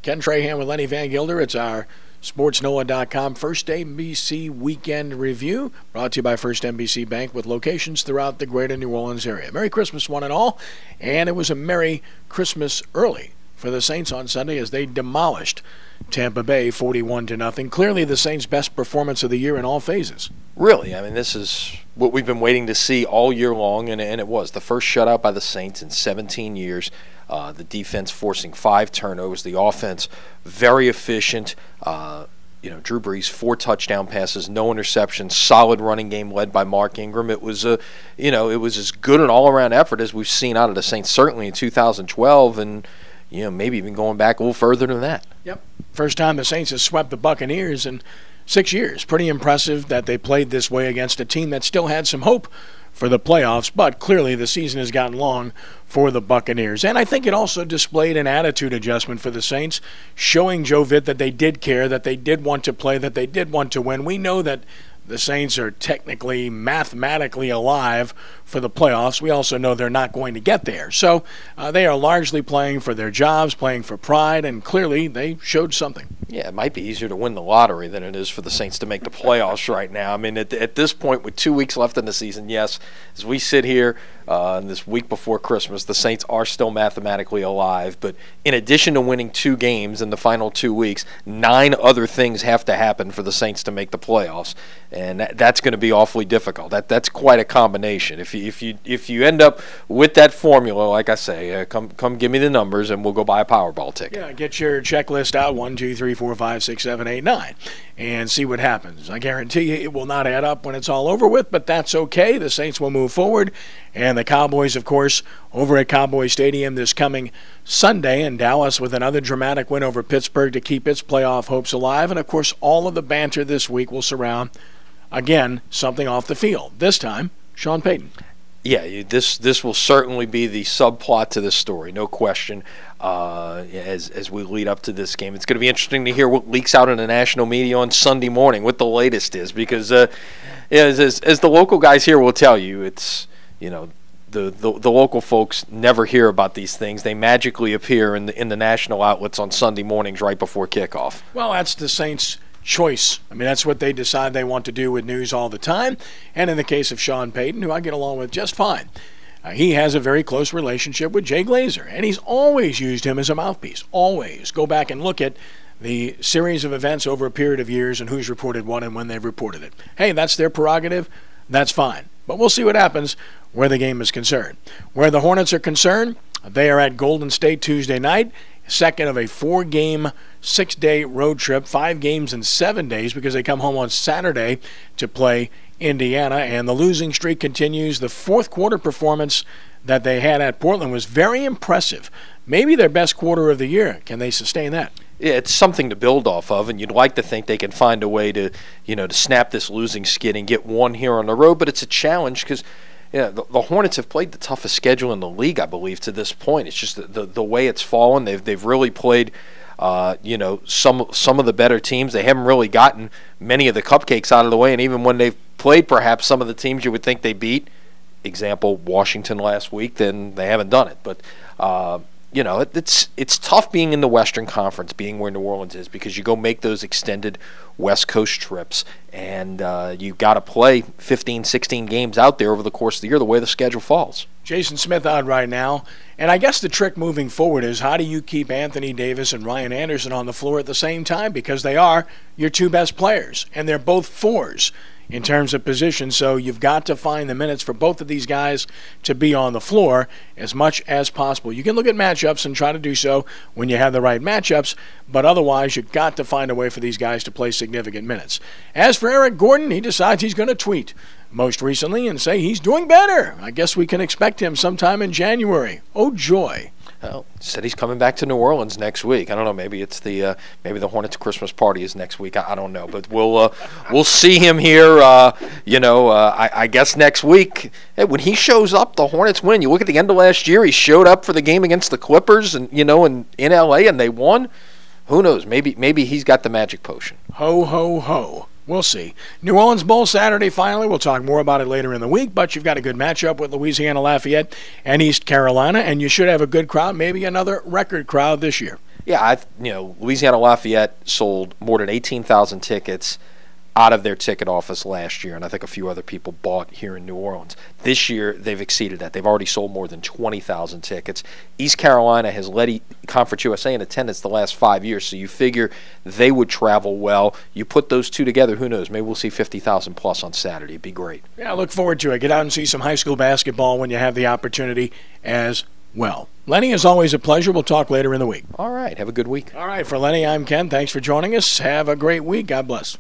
Ken Trahan with Lenny Vangilder. It's our SportsNoah.com First NBC Weekend Review, brought to you by First NBC Bank with locations throughout the greater New Orleans area. Merry Christmas, one and all, and it was a Merry Christmas early for the Saints on Sunday as they demolished Tampa Bay 41-0. Clearly the Saints' best performance of the year in all phases. Really, I mean, this is what we've been waiting to see all year long, and it was the first shutout by the Saints in 17 years. The defense forcing 5 turnovers, the offense very efficient. Drew Brees 4 touchdown passes, no interceptions, solid running game led by Mark Ingram. It was it was as good an all-around effort as we've seen out of the Saints, certainly in 2012, and maybe even going back a little further than that. Yep, first time the Saints have swept the Buccaneers in 6 years. Pretty impressive that they played this way against a team that still had some hope for the playoffs, but clearly the season has gotten long for the Buccaneers. And I think it also displayed an attitude adjustment for the Saints, showing Joe Vitt that they did care, that they did want to play, that they did want to win. We know that the Saints are technically, mathematically alive for the playoffs. We also know they're not going to get there. So they are largely playing for their jobs, playing for pride, and clearly they showed something. Yeah, it might be easier to win the lottery than it is for the Saints to make the playoffs right now. I mean, at this point, with 2 weeks left in the season, yes, as we sit here this week before Christmas, the Saints are still mathematically alive. But in addition to winning 2 games in the final 2 weeks, 9 other things have to happen for the Saints to make the playoffs, and that's going to be awfully difficult. That's quite a combination. If you end up with that formula, like I say, come give me the numbers and we'll go buy a Powerball ticket. Yeah, get your checklist out, 1, 2, 3, 4, 5, 6, 7, 8, 9, and see what happens. I guarantee you it will not add up when it's all over with, but that's okay. The Saints will move forward, and the Cowboys, of course, over at Cowboy Stadium this coming Sunday in Dallas with another dramatic win over Pittsburgh to keep its playoff hopes alive. And, of course, all of the banter this week will surround, again, something off the field. This time, Sean Payton. Yeah, this will certainly be the subplot to this story, no question. As we lead up to this game, it's going to be interesting to hear what leaks out in the national media on Sunday morning, what the latest is, because as the local guys here will tell you, it's the local folks never hear about these things. They magically appear in the national outlets on Sunday mornings right before kickoff. Well, that's the Saints' choice. I mean, that's what they decide they want to do with news all the time. And in the case of Sean Payton, who I get along with just fine, he has a very close relationship with Jay Glazer, and he's always used him as a mouthpiece. Always. Go back and look at the series of events over a period of years and who's reported what and when they've reported it. Hey, that's their prerogative. That's fine. But we'll see what happens where the game is concerned. Where the Hornets are concerned, they are at Golden State Tuesday night, second of a 4-game, 6-day road trip, 5 games in 7 days because they come home on Saturday to play Indiana, and the losing streak continues. The fourth quarter performance that they had at Portland was very impressive. Maybe their best quarter of the year. Can they sustain that? Yeah, it's something to build off of, and you'd like to think they can find a way to snap this losing skid and get one here on the road, but it's a challenge because the Hornets have played the toughest schedule in the league, I believe, to this point. It's just the way it's fallen. They've really played some of the better teams. They haven't really gotten many of the cupcakes out of the way, and even when they've played perhaps some of the teams you would think they beat, example Washington last week, then they haven't done it. But it's tough being in the Western Conference, being where New Orleans is, because you go make those extended West Coast trips, and you've got to play 15, 16 games out there over the course of the year the way the schedule falls. Jason Smith out right now, and I guess the trick moving forward is how do you keep Anthony Davis and Ryan Anderson on the floor at the same time, because they are your 2 best players, and they're both 4s in terms of position, so you've got to find the minutes for both of these guys to be on the floor as much as possible. You can look at matchups and try to do so when you have the right matchups, but otherwise you've got to find a way for these guys to play significant minutes. As for Eric Gordon, he decides he's going to tweet most recently and say he's doing better. I guess we can expect him sometime in January. Oh, joy. Well, said he's coming back to New Orleans next week. I don't know. Maybe it's maybe the Hornets' Christmas party is next week. I don't know, but we'll see him here. I guess next week. Hey, when he shows up, the Hornets win. You look at the end of last year. He showed up for the game against the Clippers, and in LA, and they won. Who knows? Maybe he's got the magic potion. Ho ho ho. We'll see. New Orleans Bowl Saturday, finally. We'll talk more about it later in the week, but you've got a good matchup with Louisiana Lafayette and East Carolina, and you should have a good crowd, maybe another record crowd this year. Yeah, Louisiana Lafayette sold more than 18,000 tickets out of their ticket office last year, and I think a few other people bought here in New Orleans. This year, they've exceeded that. They've already sold more than 20,000 tickets. East Carolina has led Conference USA in attendance the last 5 years, so you figure they would travel well. You put those two together, who knows? Maybe we'll see 50,000 plus on Saturday. It'd be great. Yeah, I look forward to it. Get out and see some high school basketball when you have the opportunity as well. Lenny, it's always a pleasure. We'll talk later in the week. All right. Have a good week. All right. For Lenny, I'm Ken. Thanks for joining us. Have a great week. God bless.